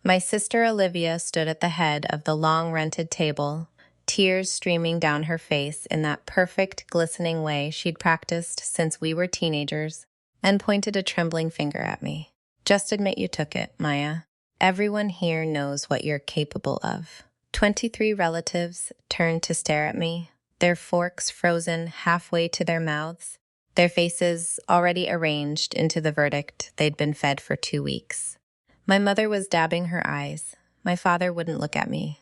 My sister Olivia stood at the head of the long rented table, tears streaming down her face in that perfect, glistening way she'd practiced since we were teenagers, and pointed a trembling finger at me. Just admit you took it, Maya. Everyone here knows what you're capable of. 23 relatives turned to stare at me, their forks frozen halfway to their mouths, their faces already arranged into the verdict they'd been fed for 2 weeks. My mother was dabbing her eyes. My father wouldn't look at me.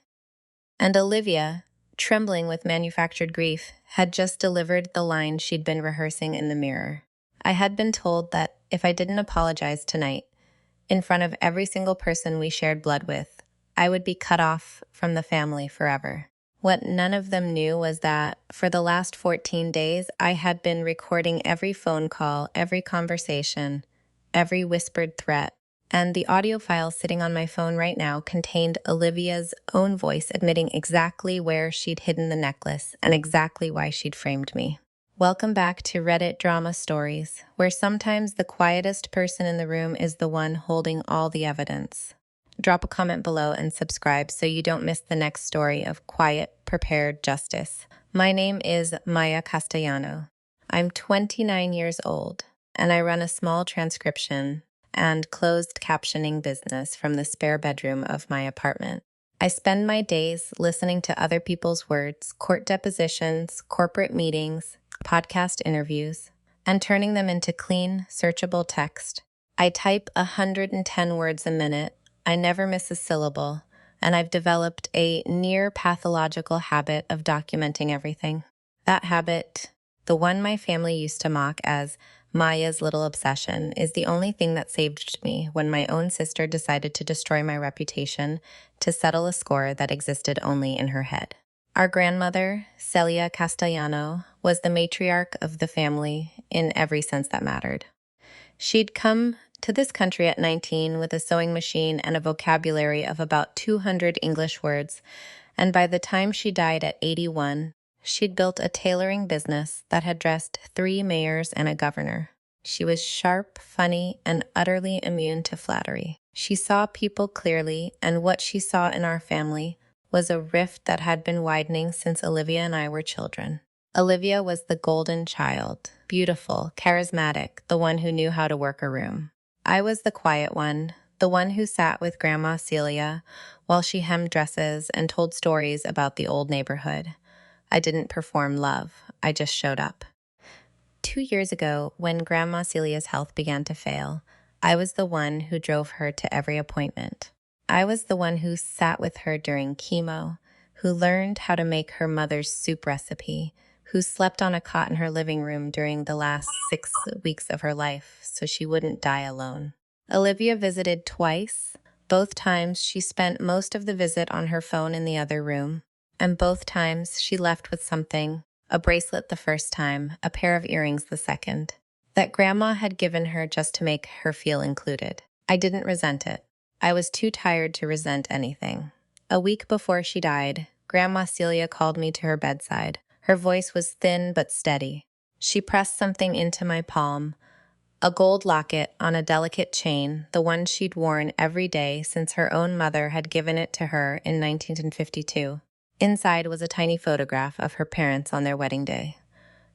And Olivia, trembling with manufactured grief, had just delivered the line she'd been rehearsing in the mirror. I had been told that if I didn't apologize tonight, in front of every single person we shared blood with, I would be cut off from the family forever. What none of them knew was that for the last 14 days, I had been recording every phone call, every conversation, every whispered threat. And the audio file sitting on my phone right now contained Olivia's own voice admitting exactly where she'd hidden the necklace and exactly why she'd framed me. Welcome back to Reddit Drama Stories, where sometimes the quietest person in the room is the one holding all the evidence. Drop a comment below and subscribe so you don't miss the next story of quiet, prepared justice. My name is Maya Castellano. I'm 29 years old, and I run a small transcription and closed captioning business from the spare bedroom of my apartment. I spend my days listening to other people's words, court depositions, corporate meetings, podcast interviews, and turning them into clean, searchable text. I type 110 words a minute. I never miss a syllable, and I've developed a near pathological habit of documenting everything. That habit, the one my family used to mock as Maya's little obsession, is the only thing that saved me when my own sister decided to destroy my reputation to settle a score that existed only in her head. Our grandmother, Celia Castellano, was the matriarch of the family in every sense that mattered. She'd come to this country at 19 with a sewing machine and a vocabulary of about 200 English words, and by the time she died at 81, she'd built a tailoring business that had dressed 3 mayors and a governor. She was sharp, funny, and utterly immune to flattery. She saw people clearly, and what she saw in our family was a rift that had been widening since Olivia and I were children. Olivia was the golden child, beautiful, charismatic, the one who knew how to work a room. I was the quiet one, the one who sat with Grandma Celia while she hemmed dresses and told stories about the old neighborhood. I didn't perform love, I just showed up. 2 years ago, when Grandma Celia's health began to fail, I was the one who drove her to every appointment. I was the one who sat with her during chemo, who learned how to make her mother's soup recipe, who slept on a cot in her living room during the last 6 weeks of her life so she wouldn't die alone. Olivia visited twice. Both times she spent most of the visit on her phone in the other room, and both times she left with something, a bracelet the first time, a pair of earrings the second, that Grandma had given her just to make her feel included. I didn't resent it. I was too tired to resent anything. A week before she died, Grandma Celia called me to her bedside. Her voice was thin but steady. She pressed something into my palm, a gold locket on a delicate chain, the one she'd worn every day since her own mother had given it to her in 1952. Inside was a tiny photograph of her parents on their wedding day.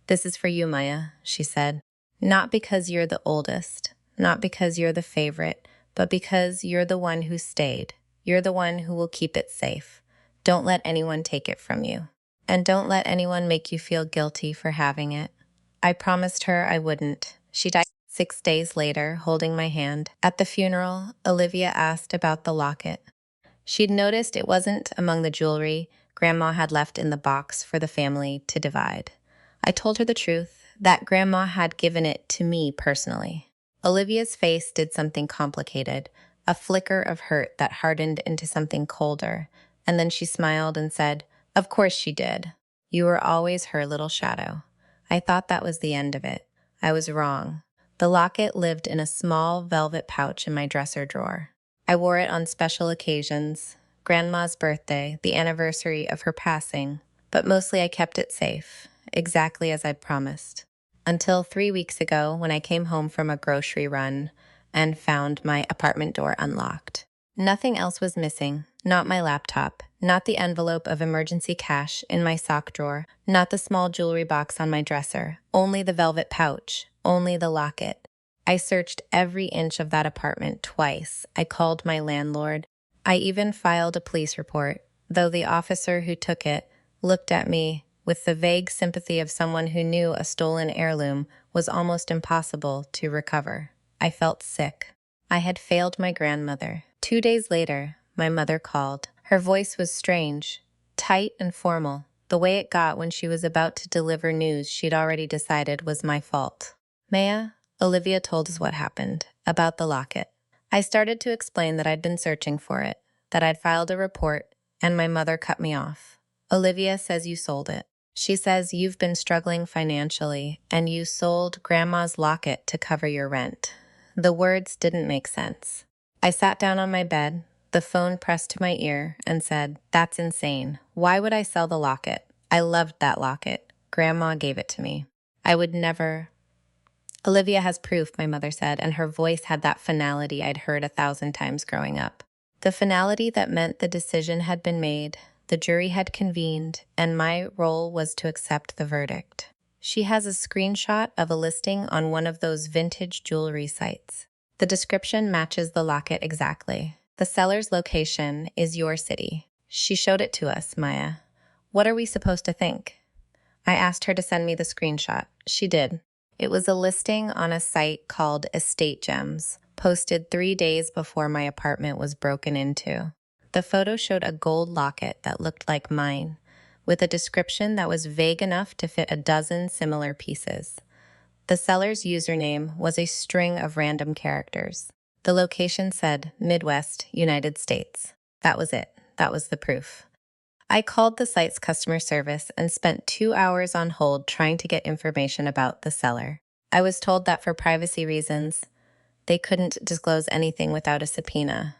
"This is for you, Maya," she said. "Not because you're the oldest, not because you're the favorite, but because you're the one who stayed. You're the one who will keep it safe. Don't let anyone take it from you. And don't let anyone make you feel guilty for having it." I promised her I wouldn't. She died 6 days later, holding my hand. At the funeral, Olivia asked about the locket. She'd noticed it wasn't among the jewelry Grandma had left in the box for the family to divide. I told her the truth, that Grandma had given it to me personally. Olivia's face did something complicated, a flicker of hurt that hardened into something colder, and then she smiled and said, "Of course she did. You were always her little shadow." I thought that was the end of it. I was wrong. The locket lived in a small velvet pouch in my dresser drawer. I wore it on special occasions, Grandma's birthday, the anniversary of her passing, but mostly I kept it safe, exactly as I'd promised. Until 3 weeks ago when I came home from a grocery run and found my apartment door unlocked. Nothing else was missing. Not my laptop, not the envelope of emergency cash in my sock drawer, not the small jewelry box on my dresser, only the velvet pouch, only the locket. I searched every inch of that apartment twice. I called my landlord. I even filed a police report, though the officer who took it looked at me with the vague sympathy of someone who knew a stolen heirloom was almost impossible to recover. I felt sick. I had failed my grandmother. 2 days later, my mother called. Her voice was strange, tight and formal, the way it got when she was about to deliver news she'd already decided was my fault. Maya, Olivia told us what happened, about the locket. I started to explain that I'd been searching for it, that I'd filed a report, and my mother cut me off. Olivia says you sold it. She says you've been struggling financially, and you sold Grandma's locket to cover your rent. The words didn't make sense. I sat down on my bed, the phone pressed to my ear, and said, "That's insane. Why would I sell the locket? I loved that locket. Grandma gave it to me. I would never." Olivia has proof, my mother said, and her voice had that finality I'd heard 1,000 times growing up. The finality that meant the decision had been made, the jury had convened, and my role was to accept the verdict. She has a screenshot of a listing on one of those vintage jewelry sites. The description matches the locket exactly. The seller's location is your city. She showed it to us, Maya. What are we supposed to think? I asked her to send me the screenshot. She did. It was a listing on a site called Estate Gems, posted 3 days before my apartment was broken into. The photo showed a gold locket that looked like mine, with a description that was vague enough to fit a dozen similar pieces. The seller's username was a string of random characters. The location said Midwest, United States. That was it. That was the proof. I called the site's customer service and spent 2 hours on hold trying to get information about the seller. I was told that for privacy reasons, they couldn't disclose anything without a subpoena.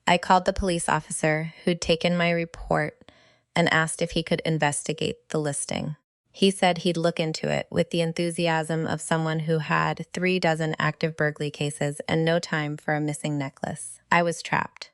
I called the police officer who'd taken my report and asked if he could investigate the listing. He said he'd look into it with the enthusiasm of someone who had 3 dozen active burglary cases and no time for a missing necklace. I was trapped.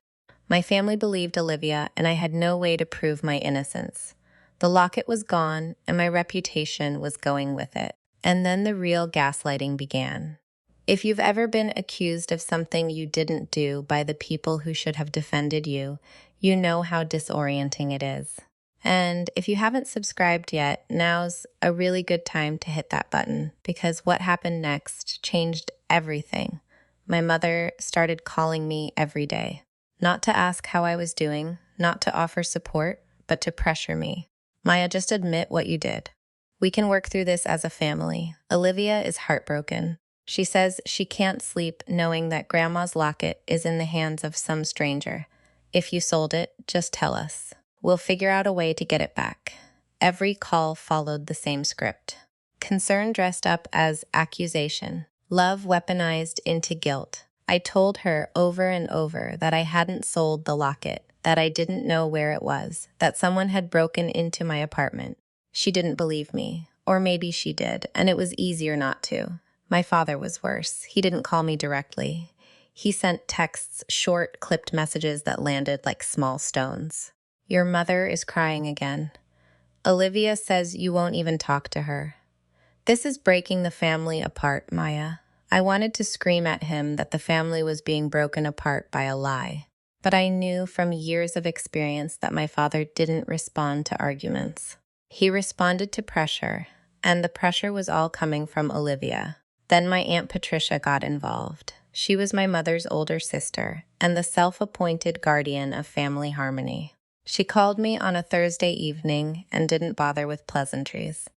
My family believed Olivia, and I had no way to prove my innocence. The locket was gone, and my reputation was going with it. And then the real gaslighting began. If you've ever been accused of something you didn't do by the people who should have defended you, you know how disorienting it is. And if you haven't subscribed yet, now's a really good time to hit that button, because what happened next changed everything. My mother started calling me every day. Not to ask how I was doing, not to offer support, but to pressure me. Maya, just admit what you did. We can work through this as a family. Olivia is heartbroken. She says she can't sleep knowing that Grandma's locket is in the hands of some stranger. If you sold it, just tell us. We'll figure out a way to get it back. Every call followed the same script. Concern dressed up as accusation. Love weaponized into guilt. I told her over and over that I hadn't sold the locket, that I didn't know where it was, that someone had broken into my apartment. She didn't believe me, or maybe she did, and it was easier not to. My father was worse. He didn't call me directly. He sent texts, short, clipped messages that landed like small stones. Your mother is crying again. Olivia says you won't even talk to her. This is breaking the family apart, Maya. I wanted to scream at him that the family was being broken apart by a lie. But I knew from years of experience that my father didn't respond to arguments. He responded to pressure, and the pressure was all coming from Olivia. Then my Aunt Patricia got involved. She was my mother's older sister and the self-appointed guardian of family harmony. She called me on a Thursday evening and didn't bother with pleasantries.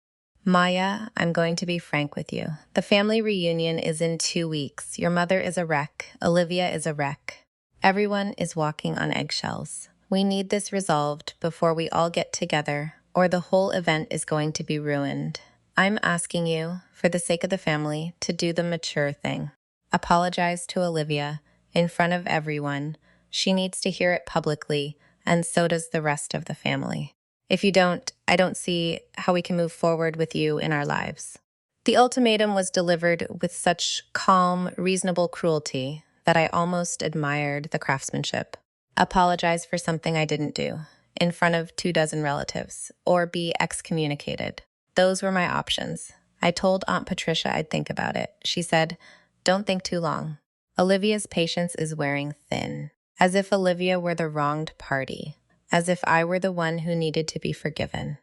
Maya, I'm going to be frank with you. The family reunion is in 2 weeks. Your mother is a wreck. Olivia is a wreck. Everyone is walking on eggshells. We need this resolved before we all get together, or the whole event is going to be ruined. I'm asking you, for the sake of the family, to do the mature thing. Apologize to Olivia in front of everyone. She needs to hear it publicly, and so does the rest of the family. If you don't, I don't see how we can move forward with you in our lives. The ultimatum was delivered with such calm, reasonable cruelty that I almost admired the craftsmanship. Apologize for something I didn't do in front of 24 relatives, or be excommunicated. Those were my options. I told Aunt Patricia I'd think about it. She said, "Don't think too long." Olivia's patience is wearing thin, as if Olivia were the wronged party, as if I were the one who needed to be forgiven.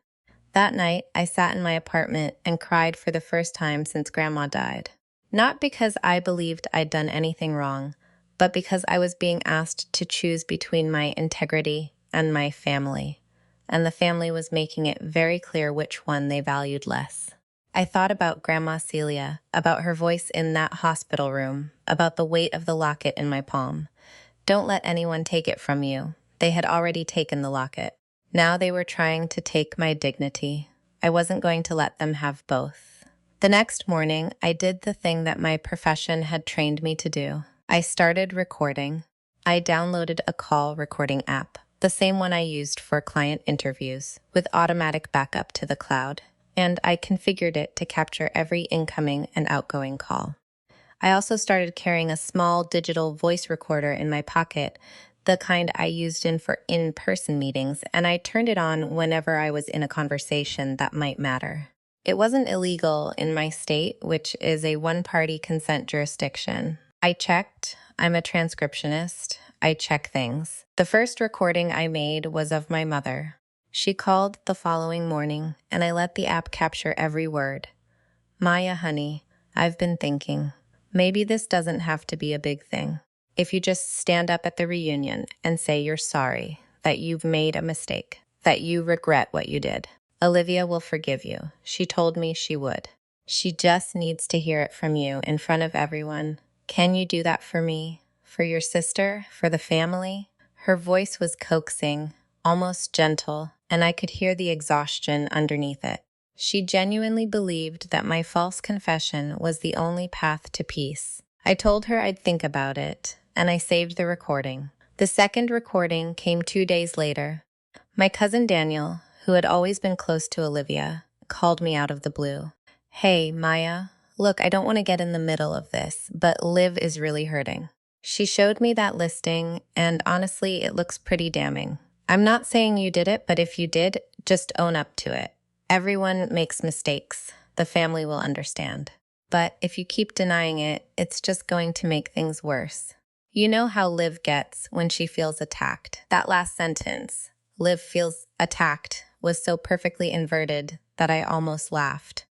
That night, I sat in my apartment and cried for the first time since Grandma died. Not because I believed I'd done anything wrong, but because I was being asked to choose between my integrity and my family, and the family was making it very clear which one they valued less. I thought about Grandma Celia, about her voice in that hospital room, about the weight of the locket in my palm. Don't let anyone take it from you. They had already taken the locket. Now they were trying to take my dignity. I wasn't going to let them have both. The next morning, I did the thing that my profession had trained me to do. I started recording. I downloaded a call recording app, the same one I used for client interviews, with automatic backup to the cloud, and I configured it to capture every incoming and outgoing call. I also started carrying a small digital voice recorder in my pocket, the kind I used for in-person meetings, and I turned it on whenever I was in a conversation that might matter. It wasn't illegal in my state, which is a one-party consent jurisdiction. I checked. I'm a transcriptionist. I check things. The first recording I made was of my mother. She called the following morning, and I let the app capture every word. "Maya, honey, I've been thinking. Maybe this doesn't have to be a big thing. If you just stand up at the reunion and say you're sorry, that you've made a mistake, that you regret what you did, Olivia will forgive you. She told me she would. She just needs to hear it from you in front of everyone. Can you do that for me? For your sister? For the family?" Her voice was coaxing, almost gentle, and I could hear the exhaustion underneath it. She genuinely believed that my false confession was the only path to peace. I told her I'd think about it, and I saved the recording. The second recording came 2 days later. My cousin Daniel, who had always been close to Olivia, called me out of the blue. "Hey, Maya, look, I don't want to get in the middle of this, but Liv is really hurting." She showed me that listing, and honestly, it looks pretty damning. "I'm not saying you did it, but if you did, just own up to it. Everyone makes mistakes. The family will understand. But if you keep denying it, it's just going to make things worse." You know how Liv gets when she feels attacked. That last sentence, "Liv feels attacked," was so perfectly inverted that I almost laughed.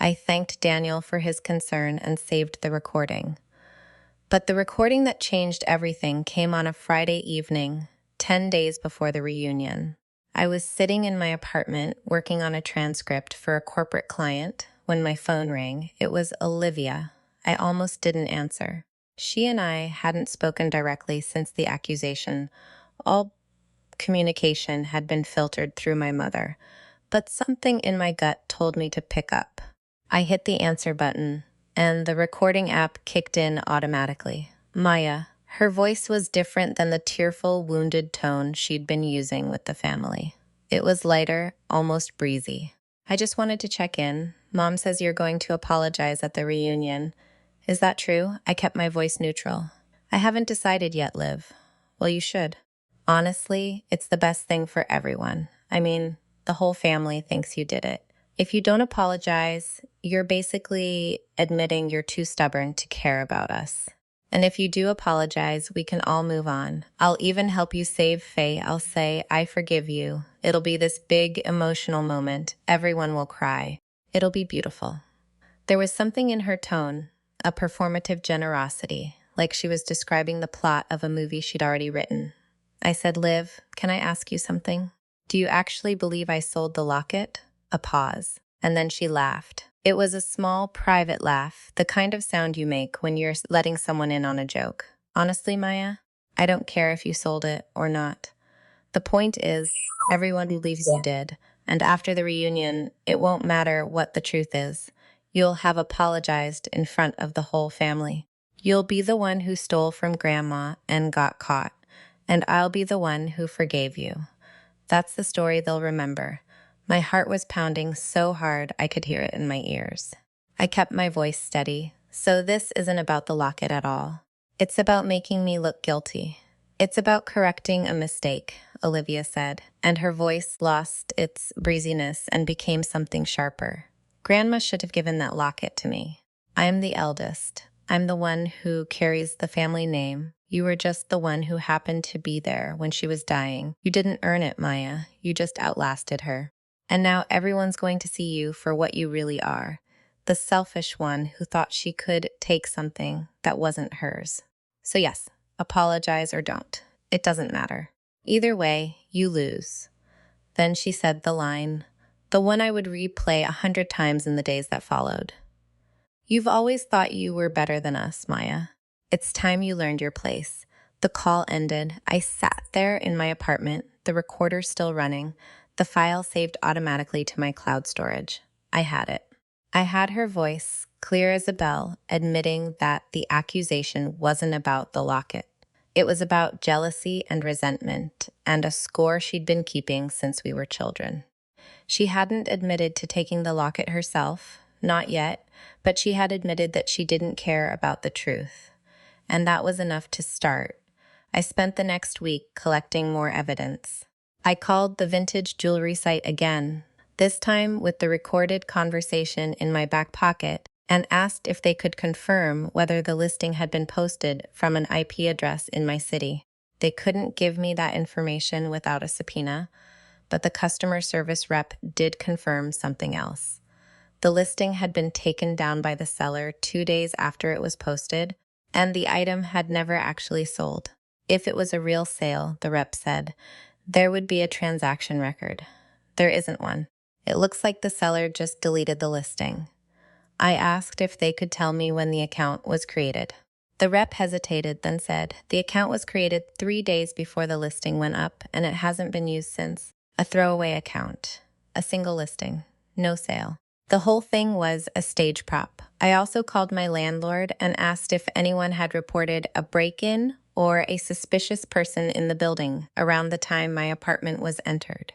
I thanked Daniel for his concern and saved the recording. But the recording that changed everything came on a Friday evening, 10 days before the reunion. I was sitting in my apartment working on a transcript for a corporate client when my phone rang. It was Olivia. I almost didn't answer. She and I hadn't spoken directly since the accusation. All communication had been filtered through my mother, but something in my gut told me to pick up. I hit the answer button, and the recording app kicked in automatically. Maya. Her voice was different than the tearful, wounded tone she'd been using with the family. It was lighter, almost breezy. "I just wanted to check in. Mom says you're going to apologize at the reunion. Is that true?" I kept my voice neutral. "I haven't decided yet, Liv." "Well, you should. Honestly, it's the best thing for everyone. I mean, the whole family thinks you did it. If you don't apologize, you're basically admitting you're too stubborn to care about us. And if you do apologize, we can all move on. I'll even help you save Faye. I'll say, 'I forgive you.' It'll be this big emotional moment. Everyone will cry. It'll be beautiful." There was something in her tone, a performative generosity, like she was describing the plot of a movie she'd already written. I said, "Liv, can I ask you something? Do you actually believe I sold the locket?" A pause. And then she laughed. It was a small, private laugh, the kind of sound you make when you're letting someone in on a joke. "Honestly, Maya, I don't care if you sold it or not. The point is, everyone believes you did, and after the reunion, it won't matter what the truth is. You'll have apologized in front of the whole family. You'll be the one who stole from Grandma and got caught, and I'll be the one who forgave you. That's the story they'll remember." My heart was pounding so hard I could hear it in my ears. I kept my voice steady. "So this isn't about the locket at all. It's about making me look guilty. It's about correcting a mistake, Olivia said, and her voice lost its breeziness and became something sharper. Grandma should have given that locket to me. I am the eldest. I'm the one who carries the family name. You were just the one who happened to be there when she was dying. You didn't earn it, Maya. You just outlasted her. And now everyone's going to see you for what you really are. The selfish one who thought she could take something that wasn't hers. So yes, apologize or don't. It doesn't matter. Either way, you lose. Then she said the line, the one I would replay 100 times in the days that followed. You've always thought you were better than us, Maya. It's time you learned your place. The call ended. I sat there in my apartment, the recorder still running, the file saved automatically to my cloud storage. I had it. I had her voice, clear as a bell, admitting that the accusation wasn't about the locket. It was about jealousy and resentment, and a score she'd been keeping since we were children. She hadn't admitted to taking the locket herself, not yet, but she had admitted that she didn't care about the truth. And that was enough to start. I spent the next week collecting more evidence. I called the vintage jewelry site again, this time with the recorded conversation in my back pocket, and asked if they could confirm whether the listing had been posted from an IP address in my city. They couldn't give me that information without a subpoena, but the customer service rep did confirm something else. The listing had been taken down by the seller 2 days after it was posted, and the item had never actually sold. If it was a real sale, the rep said, there would be a transaction record. There isn't one. It looks like the seller just deleted the listing. I asked if they could tell me when the account was created. The rep hesitated, then said, the account was created 3 days before the listing went up, and it hasn't been used since. A throwaway account. A single listing. No sale. The whole thing was a stage prop. I also called my landlord and asked if anyone had reported a break-in or a suspicious person in the building around the time my apartment was entered.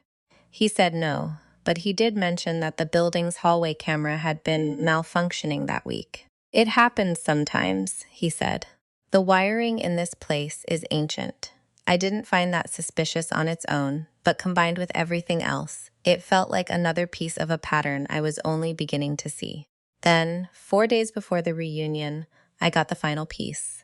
He said no, but he did mention that the building's hallway camera had been malfunctioning that week. It happens sometimes, he said. The wiring in this place is ancient. I didn't find that suspicious on its own, but combined with everything else, it felt like another piece of a pattern I was only beginning to see. Then, 4 days before the reunion, I got the final piece.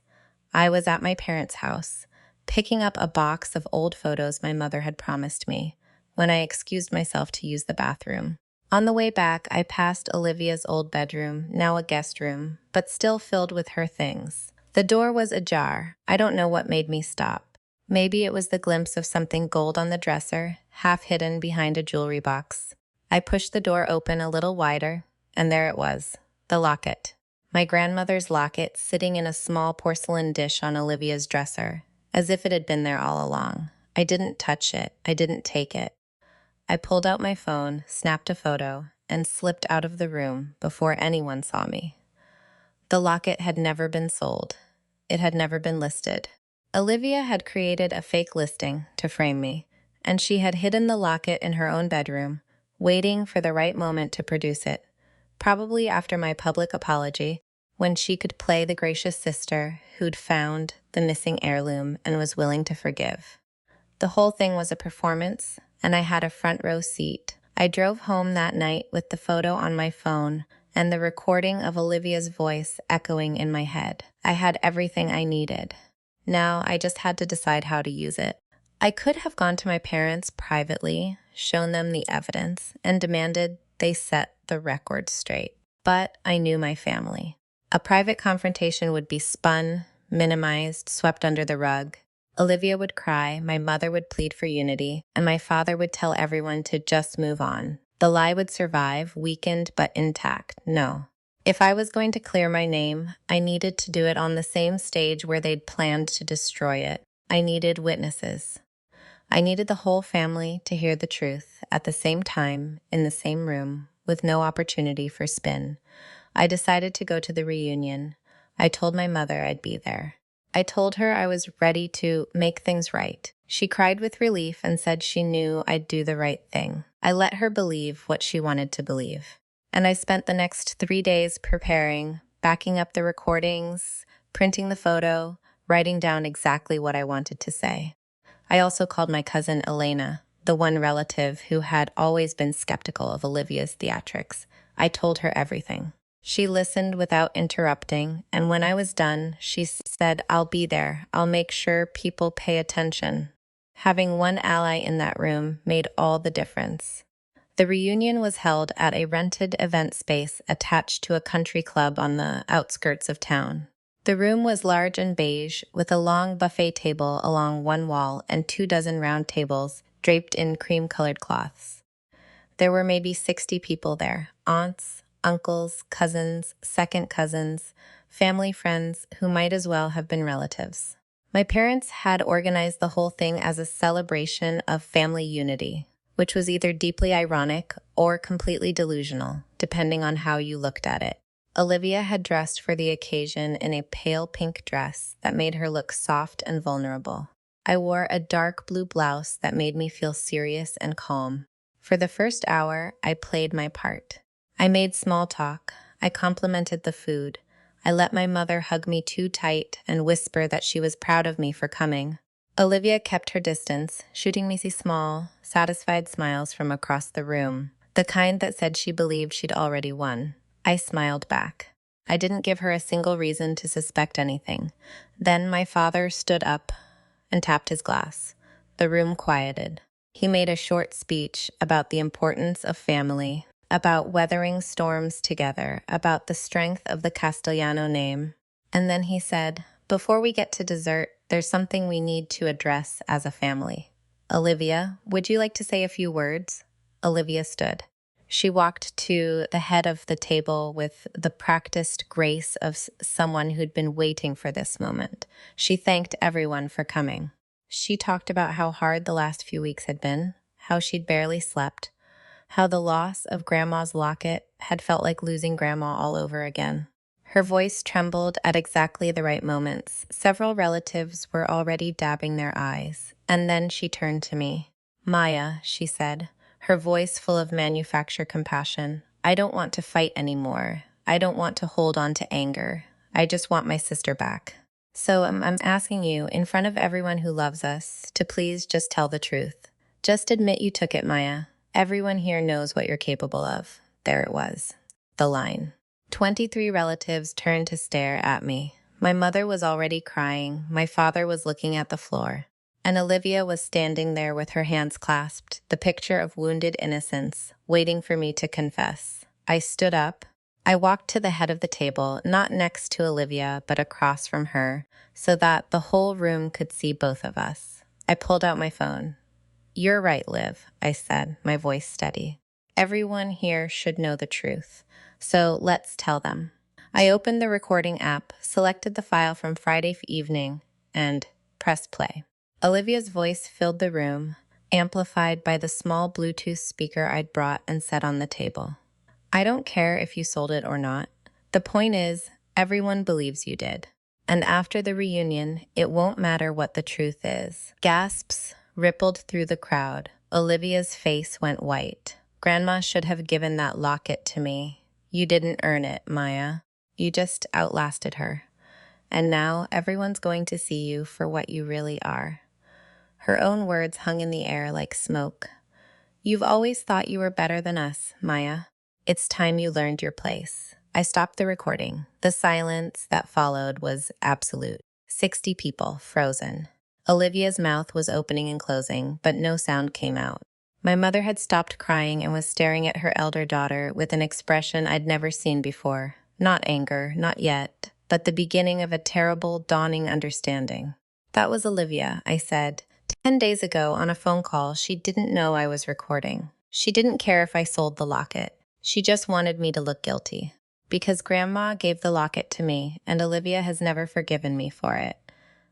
I was at my parents' house, picking up a box of old photos my mother had promised me, when I excused myself to use the bathroom. On the way back, I passed Olivia's old bedroom, now a guest room, but still filled with her things. The door was ajar. I don't know what made me stop. Maybe it was the glimpse of something gold on the dresser, half hidden behind a jewelry box. I pushed the door open a little wider, and there it was, the locket. My grandmother's locket sitting in a small porcelain dish on Olivia's dresser, as if it had been there all along. I didn't touch it. I didn't take it. I pulled out my phone, snapped a photo, and slipped out of the room before anyone saw me. The locket had never been sold. It had never been listed. Olivia had created a fake listing to frame me, and she had hidden the locket in her own bedroom, waiting for the right moment to produce it, probably after my public apology, when she could play the gracious sister who'd found the missing heirloom and was willing to forgive. The whole thing was a performance, and I had a front row seat. I drove home that night with the photo on my phone and the recording of Olivia's voice echoing in my head. I had everything I needed. Now I just had to decide how to use it. I could have gone to my parents privately, shown them the evidence, and demanded they set the record straight. But I knew my family. A private confrontation would be spun, minimized, swept under the rug. Olivia would cry, my mother would plead for unity, and my father would tell everyone to just move on. The lie would survive, weakened but intact. No. If I was going to clear my name, I needed to do it on the same stage where they'd planned to destroy it. I needed witnesses. I needed the whole family to hear the truth at the same time, in the same room, with no opportunity for spin. I decided to go to the reunion. I told my mother I'd be there. I told her I was ready to make things right. She cried with relief and said she knew I'd do the right thing. I let her believe what she wanted to believe. And I spent the next 3 days preparing, backing up the recordings, printing the photo, writing down exactly what I wanted to say. I also called my cousin Elena, the one relative who had always been skeptical of Olivia's theatrics. I told her everything. She listened without interrupting, and when I was done, she said, "I'll be there. I'll make sure people pay attention." Having one ally in that room made all the difference. The reunion was held at a rented event space attached to a country club on the outskirts of town. The room was large and beige, with a long buffet table along one wall and 24 round tables draped in cream-colored cloths. There were maybe 60 people there, aunts, uncles, cousins, second cousins, family friends who might as well have been relatives. My parents had organized the whole thing as a celebration of family unity, which was either deeply ironic or completely delusional, depending on how you looked at it. Olivia had dressed for the occasion in a pale pink dress that made her look soft and vulnerable. I wore a dark blue blouse that made me feel serious and calm. For the first hour, I played my part. I made small talk. I complimented the food. I let my mother hug me too tight and whisper that she was proud of me for coming. Olivia kept her distance, shooting me small, satisfied smiles from across the room, the kind that said she believed she'd already won. I smiled back. I didn't give her a single reason to suspect anything. Then my father stood up and tapped his glass. The room quieted. He made a short speech about the importance of family, about weathering storms together, about the strength of the Castellano name. And then he said, "Before we get to dessert, there's something we need to address as a family. Olivia, would you like to say a few words?" Olivia stood. She walked to the head of the table with the practiced grace of someone who'd been waiting for this moment. She thanked everyone for coming. She talked about how hard the last few weeks had been, how she'd barely slept, how the loss of Grandma's locket had felt like losing Grandma all over again. Her voice trembled at exactly the right moments. Several relatives were already dabbing their eyes, and then she turned to me. "Maya," she said, her voice full of manufactured compassion, "I don't want to fight anymore. I don't want to hold on to anger. I just want my sister back. So I'm asking you, in front of everyone who loves us, to please just tell the truth. Just admit you took it, Maya. Everyone here knows what you're capable of." There it was, the line. 23 relatives turned to stare at me. My mother was already crying, my father was looking at the floor, and Olivia was standing there with her hands clasped, the picture of wounded innocence, waiting for me to confess. I stood up. I walked to the head of the table, not next to Olivia, but across from her, so that the whole room could see both of us. I pulled out my phone. "You're right, Liv," I said, my voice steady. "Everyone here should know the truth, so let's tell them." I opened the recording app, selected the file from Friday evening, and pressed play. Olivia's voice filled the room, amplified by the small Bluetooth speaker I'd brought and set on the table. "I don't care if you sold it or not. The point is, everyone believes you did. And after the reunion, it won't matter what the truth is." Gasps rippled through the crowd. Olivia's face went white. "Grandma should have given that locket to me. You didn't earn it, Maya. You just outlasted her. And now everyone's going to see you for what you really are." Her own words hung in the air like smoke. "You've always thought you were better than us, Maya. It's time you learned your place." I stopped the recording. The silence that followed was absolute. 60 people, frozen. Olivia's mouth was opening and closing, but no sound came out. My mother had stopped crying and was staring at her elder daughter with an expression I'd never seen before. Not anger, not yet, but the beginning of a terrible, dawning understanding. "That was Olivia," I said. 10 days ago, on a phone call, she didn't know I was recording. She didn't care if I sold the locket. She just wanted me to look guilty. Because Grandma gave the locket to me, and Olivia has never forgiven me for it."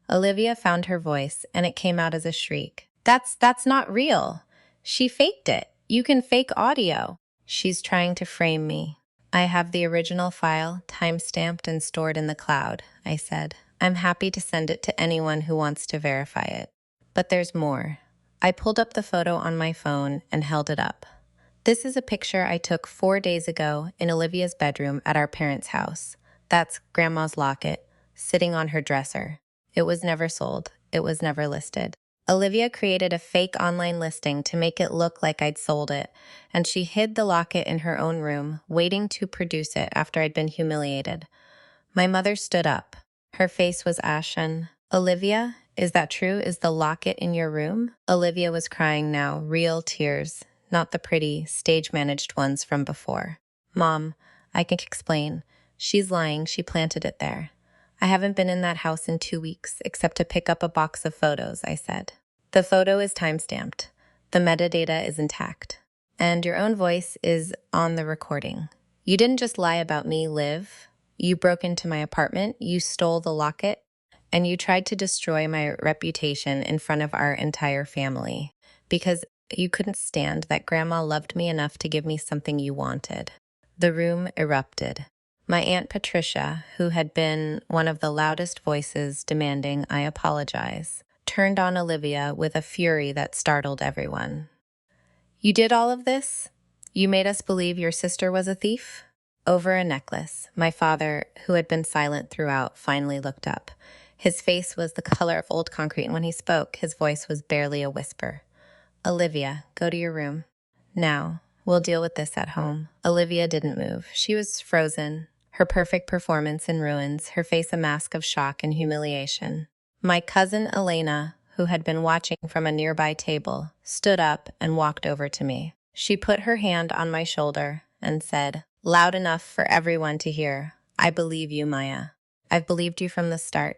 Olivia found her voice, and it came out as a shriek. That's not real. She faked it. You can fake audio." "She's trying to frame me." "I have the original file, time-stamped and stored in the cloud," I said. "I'm happy to send it to anyone who wants to verify it. But there's more." I pulled up the photo on my phone and held it up. "This is a picture I took 4 days ago in Olivia's bedroom at our parents' house. That's Grandma's locket, sitting on her dresser. It was never sold. It was never listed. Olivia created a fake online listing to make it look like I'd sold it, and she hid the locket in her own room, waiting to produce it after I'd been humiliated. My mother stood up. Her face was ashen. Olivia, is that true? Is the locket in your room? Olivia was crying now, real tears, not the pretty, stage-managed ones from before. Mom, I can explain. She's lying. She planted it there. I haven't been in that house in 2 weeks, except to pick up a box of photos, I said. The photo is time-stamped. The metadata is intact. And your own voice is on the recording. You didn't just lie about me, Liv. You broke into my apartment, you stole the locket, and you tried to destroy my reputation in front of our entire family because you couldn't stand that Grandma loved me enough to give me something you wanted. The room erupted. My Aunt Patricia, who had been one of the loudest voices demanding I apologize, turned on Olivia with a fury that startled everyone. You did all of this? You made us believe your sister was a thief? Over a necklace, my father, who had been silent throughout, finally looked up. His face was the color of old concrete, and when he spoke, his voice was barely a whisper. Olivia, go to your room. Now, we'll deal with this at home. Olivia didn't move. She was frozen, her perfect performance in ruins, her face a mask of shock and humiliation. My cousin Elena, who had been watching from a nearby table, stood up and walked over to me. She put her hand on my shoulder and said, loud enough for everyone to hear, I believe you, Maya. I've believed you from the start.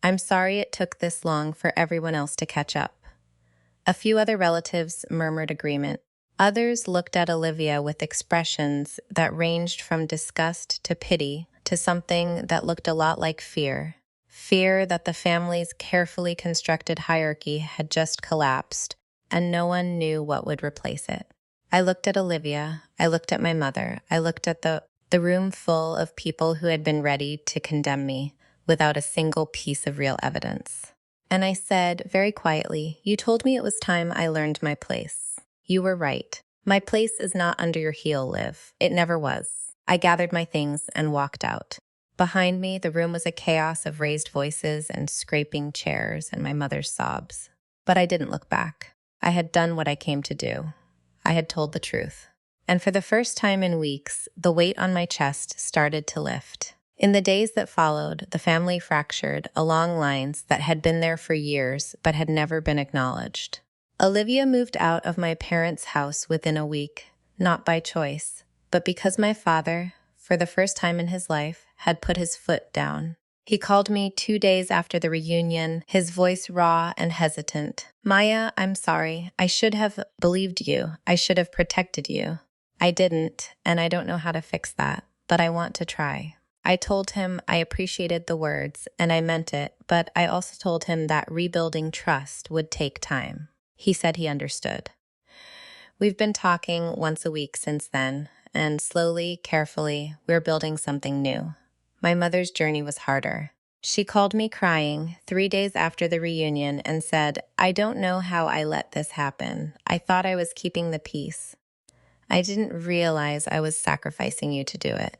I'm sorry it took this long for everyone else to catch up. A few other relatives murmured agreement. Others looked at Olivia with expressions that ranged from disgust to pity to something that looked a lot like fear. Fear that the family's carefully constructed hierarchy had just collapsed, and no one knew what would replace it. I looked at Olivia, I looked at my mother, I looked at the room full of people who had been ready to condemn me without a single piece of real evidence. And I said, very quietly, you told me it was time I learned my place. You were right. My place is not under your heel, Liv. It never was. I gathered my things and walked out. Behind me, the room was a chaos of raised voices and scraping chairs and my mother's sobs. But I didn't look back. I had done what I came to do. I had told the truth. And for the first time in weeks, the weight on my chest started to lift. In the days that followed, the family fractured along lines that had been there for years but had never been acknowledged. Olivia moved out of my parents' house within a week, not by choice, but because my father, for the first time in his life, had put his foot down. He called me 2 days after the reunion, his voice raw and hesitant. Maya, I'm sorry. I should have believed you. I should have protected you. I didn't, and I don't know how to fix that, but I want to try. I told him I appreciated the words, and I meant it, but I also told him that rebuilding trust would take time. He said he understood. We've been talking once a week since then, and slowly, carefully, we're building something new. My mother's journey was harder. She called me crying 3 days after the reunion and said, I don't know how I let this happen. I thought I was keeping the peace. I didn't realize I was sacrificing you to do it.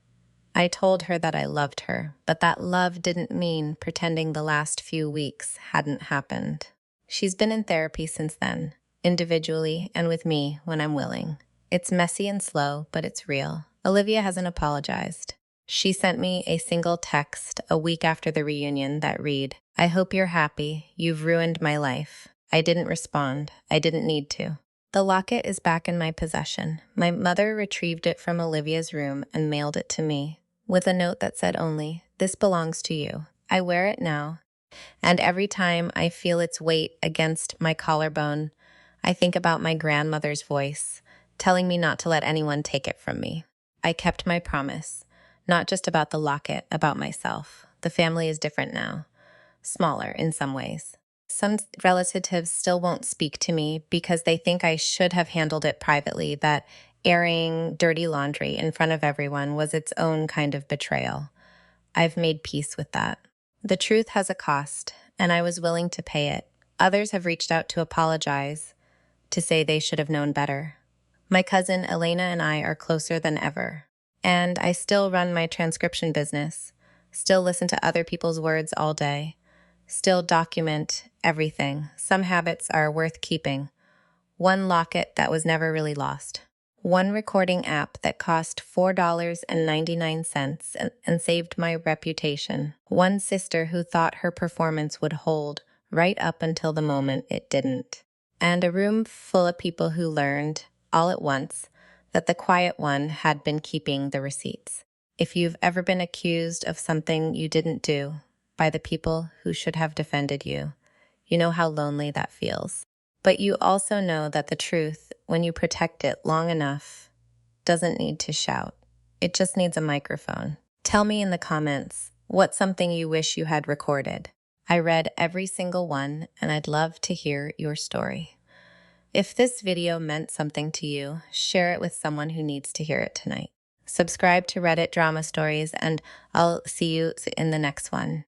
I told her that I loved her, but that love didn't mean pretending the last few weeks hadn't happened. She's been in therapy since then, individually and with me when I'm willing. It's messy and slow, but it's real. Olivia hasn't apologized. She sent me a single text a week after the reunion that read, I hope you're happy. You've ruined my life. I didn't respond. I didn't need to. The locket is back in my possession. My mother retrieved it from Olivia's room and mailed it to me, with a note that said only, this belongs to you. I wear it now, and every time I feel its weight against my collarbone, I think about my grandmother's voice, telling me not to let anyone take it from me. I kept my promise. Not just about the locket, about myself. The family is different now. Smaller in some ways. Some relatives still won't speak to me because they think I should have handled it privately, that airing dirty laundry in front of everyone was its own kind of betrayal. I've made peace with that. The truth has a cost, and I was willing to pay it. Others have reached out to apologize, to say they should have known better. My cousin Elena and I are closer than ever. And I still run my transcription business, still listen to other people's words all day, Still document everything. Some habits are worth keeping. One locket that was never really lost. One recording app that cost $4.99 and saved my reputation. One sister who thought her performance would hold right up until the moment it didn't. And a room full of people who learned, all at once, that the quiet one had been keeping the receipts. If you've ever been accused of something you didn't do by the people who should have defended you, you know how lonely that feels. But you also know that the truth, when you protect it long enough, doesn't need to shout. It just needs a microphone. Tell me in the comments, what's something you wish you had recorded? I read every single one, and I'd love to hear your story. If this video meant something to you, share it with someone who needs to hear it tonight. Subscribe to Reddit Drama Stories, and I'll see you in the next one.